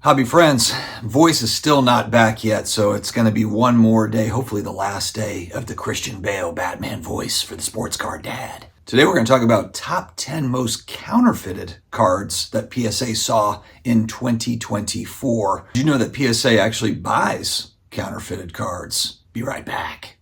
Hobby friends, voice is still not back yet, so it's going to be one more day, hopefully the last day of the Christian Bale Batman voice for the Sports Card Dad. Today we're going to talk about top 10 most counterfeited cards that PSA saw in 2024. Did you know that PSA actually buys counterfeited cards? Be right back.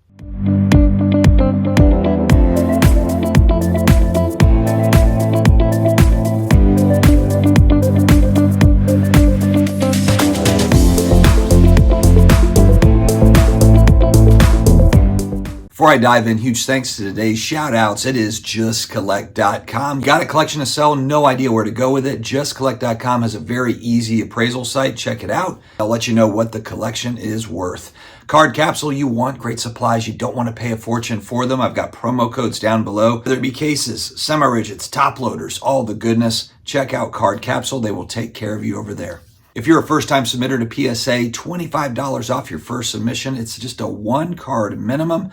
Before I dive in, huge thanks to today's shout outs. It is justcollect.com. Got a collection to sell, no idea where to go with it. Justcollect.com has a very easy appraisal site. Check it out. I'll let you know what the collection is worth. Card Capsule, you want great supplies. You don't want to pay a fortune for them. I've got promo codes down below. Whether it be cases, semi-rigids, top loaders, all the goodness. Check out Card Capsule. They will take care of you over there. If you're a first-time submitter to PSA, $25 off your first submission. It's just a one card minimum.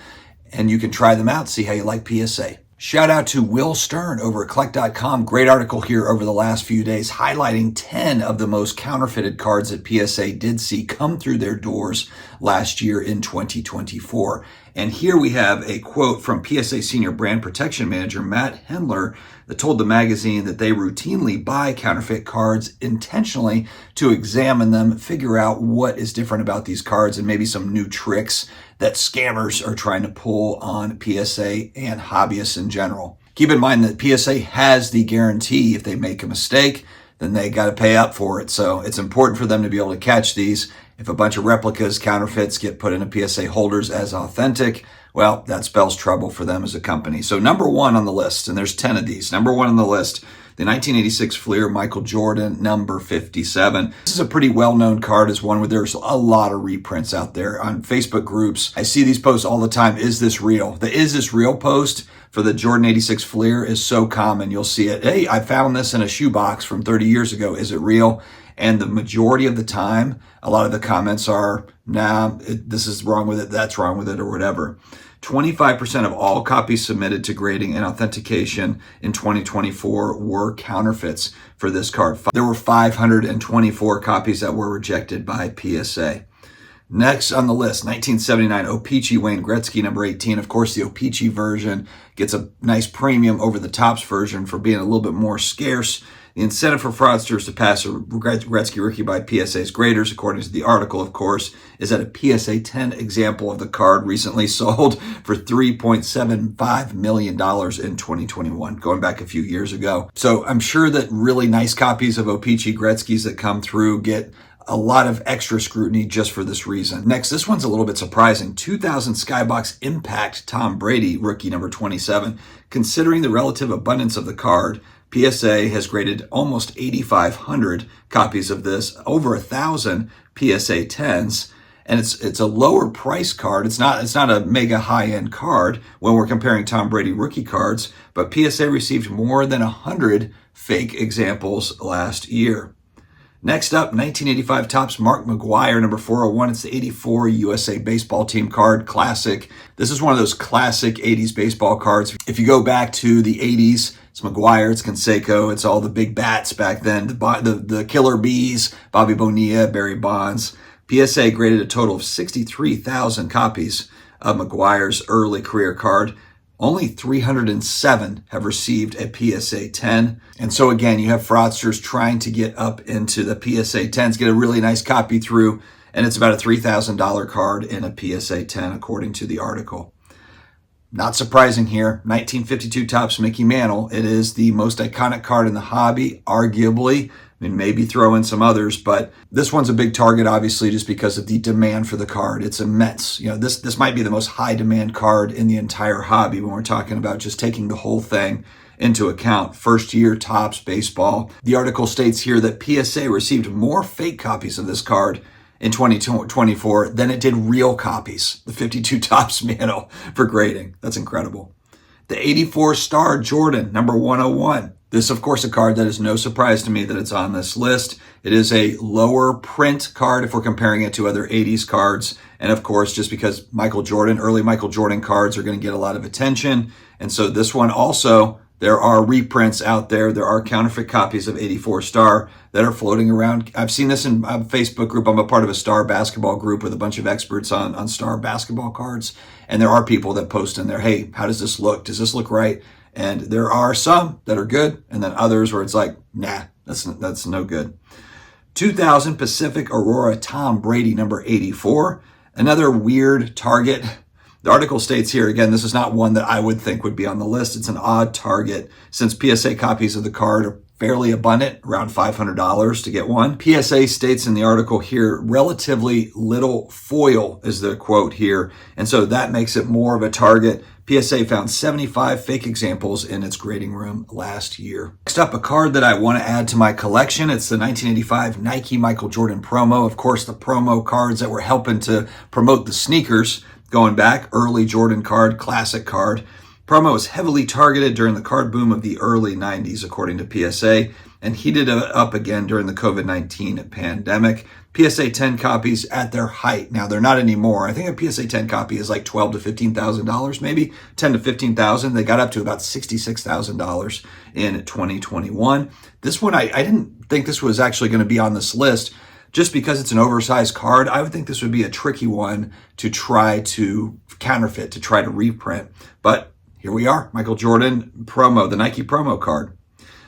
And you can try them out, see how you like PSA. Shout out to Will Stern over at collect.com. Great article here over the last few days highlighting 10 of the most counterfeited cards that PSA did see come through their doors last year in 2024. And here we have a quote from PSA Senior Brand Protection Manager Matt Hendler that told the magazine that they routinely buy counterfeit cards intentionally to examine them, figure out what is different about these cards, and maybe some new tricks that scammers are trying to pull on PSA and hobbyists in general. Keep in mind that PSA has the guarantee if they make a mistake, then they got to pay up for it. So it's important for them to be able to catch these. If a bunch of replicas, counterfeits get put into PSA holders as authentic, well, that spells trouble for them as a company. So number one on the list, and there's 10 of these, number one on the list, the 1986 Fleer Michael Jordan, number 57. This is a pretty well-known card. It's one where there's a lot of reprints out there on Facebook groups. I see these posts all the time. Is this real? The Is This Real post for the Jordan 86 Fleer is so common. You'll see it. Hey, I found this in a shoebox from 30 years ago. Is it real? And the majority of the time, a lot of the comments are, nah, this is wrong with it, that's wrong with it, or whatever. 25% of all copies submitted to grading and authentication in 2024 were counterfeits for this card. There were 524 copies that were rejected by PSA. Next on the list, 1979 O-Pee-Chee Wayne Gretzky, number 18. Of course, the O-Pee-Chee version gets a nice premium over the Topps version for being a little bit more scarce. The incentive for fraudsters to pass a Gretzky rookie by PSA's graders, according to the article, of course, is that a PSA 10 example of the card recently sold for $3.75 million in 2021, going back a few years ago. So I'm sure that really nice copies of O-Pee-Chee Gretzkys that come through get a lot of extra scrutiny just for this reason. Next, this one's a little bit surprising. 2000 Skybox Impact Tom Brady, rookie number 27. Considering the relative abundance of the card, PSA has graded almost 8,500 copies of this, over 1,000 PSA 10s, and it's a lower price card. It's not a mega high-end card when we're comparing Tom Brady rookie cards, but PSA received more than 100 fake examples last year. Next up, 1985 Topps Mark McGwire, number 401. It's the 84 USA baseball team card, classic. This is one of those classic 80s baseball cards. If you go back to the 80s, it's McGwire, it's Canseco, it's all the big bats back then, the killer bees, Bobby Bonilla, Barry Bonds. PSA graded a total of 63,000 copies of McGwire's early career card. Only 307 have received a PSA 10. And so again, you have fraudsters trying to get up into the PSA 10s, get a really nice copy through, and it's about a $3,000 card in a PSA 10, according to the article. Not surprising here, 1952 Topps Mickey Mantle. It is the most iconic card in the hobby, arguably. I mean, maybe throw in some others, but this one's a big target, obviously, just because of the demand for the card. It's immense. You know, this might be the most high demand card in the entire hobby when we're talking about just taking the whole thing into account. First year Topps baseball. The article states here that PSA received more fake copies of this card in 2024 than it did real copies, the 52 Topps Mantle for grading. That's incredible. The 84 Star Jordan, number 101. This, of course, a card that is no surprise to me that it's on this list. It is a lower print card if we're comparing it to other 80s cards. And of course, just because Michael Jordan, early Michael Jordan cards are going to get a lot of attention. And so this one also There are reprints out there. There are counterfeit copies of 84 Star that are floating around. I've seen this in a Facebook group. I'm a part of a Star basketball group with a bunch of experts on Star basketball cards. And there are people that post in there, hey, how does this look? Does this look right? And there are some that are good, and then others where it's like, nah, that's no good. 2000 Pacific Aurora Tom Brady, number 84. Another weird target. The article states here, again, this is not one that I would think would be on the list. It's an odd target since PSA copies of the card are fairly abundant, around $500 to get one. PSA states in the article here, relatively little foil is the quote here. And so that makes it more of a target. PSA found 75 fake examples in its grading room last year. Next up, a card that I want to add to my collection. It's the 1985 Nike Michael Jordan promo. Of course, the promo cards that were helping to promote the sneakers going back, early Jordan card, classic card. Promo was heavily targeted during the card boom of the early 90s, according to PSA, and heated up again during the COVID-19 pandemic. PSA 10 copies at their height. Now, they're not anymore. I think a PSA 10 copy is like $12,000 to $15,000, maybe 10 to 15,000. They got up to about $66,000 in 2021. This one, I didn't think this was actually going to be on this list. Just because it's an oversized card, I would think this would be a tricky one to try to counterfeit, to try to reprint. But here we are, Michael Jordan promo, the Nike promo card.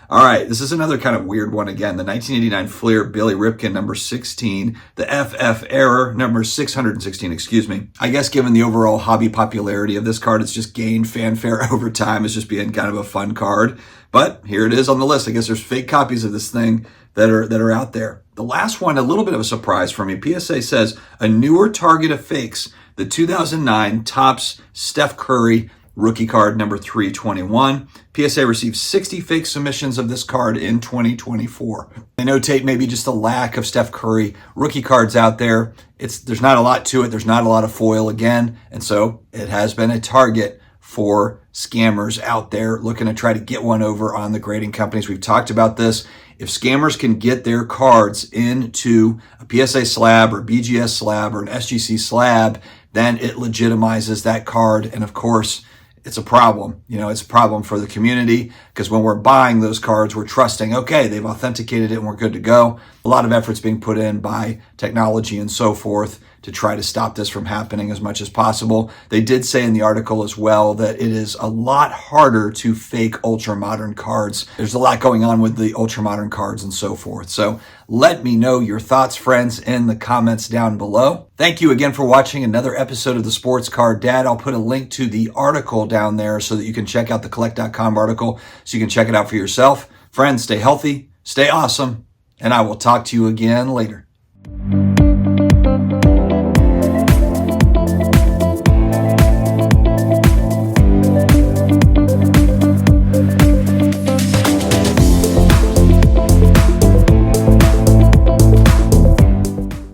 All right, this is another kind of weird one again. The 1989 Fleer Billy Ripken, number 16. The FF Error, number 616, excuse me. I guess given the overall hobby popularity of this card, it's just gained fanfare over time as just being kind of a fun card. But here it is on the list. I guess there's fake copies of this thing that are out there. The last one, a little bit of a surprise for me. PSA says a newer target of fakes, the 2009 Topps Steph Curry rookie card number 321. PSA received 60 fake submissions of this card in 2024. They notate maybe just a lack of Steph Curry rookie cards out there. There's not a lot to it. There's not a lot of foil again. And so it has been a target for scammers out there looking to try to get one over on the grading companies. We've talked about this. If scammers can get their cards into a PSA slab or BGS slab or an SGC slab, then it legitimizes that card. And of course, it's a problem. You know, it's a problem for the community because when we're buying those cards, we're trusting, okay, they've authenticated it and we're good to go. A lot of effort's being put in by technology and so forth to try to stop this from happening as much as possible. They did say in the article as well that it is a lot harder to fake ultra-modern cards. There's a lot going on with the ultra-modern cards and so forth. So let me know your thoughts, friends, in the comments down below. Thank you again for watching another episode of the Sports Card Dad. I'll put a link to the article down there so that you can check out the collect.com article so you can check it out for yourself. Friends, stay healthy, stay awesome, and I will talk to you again later.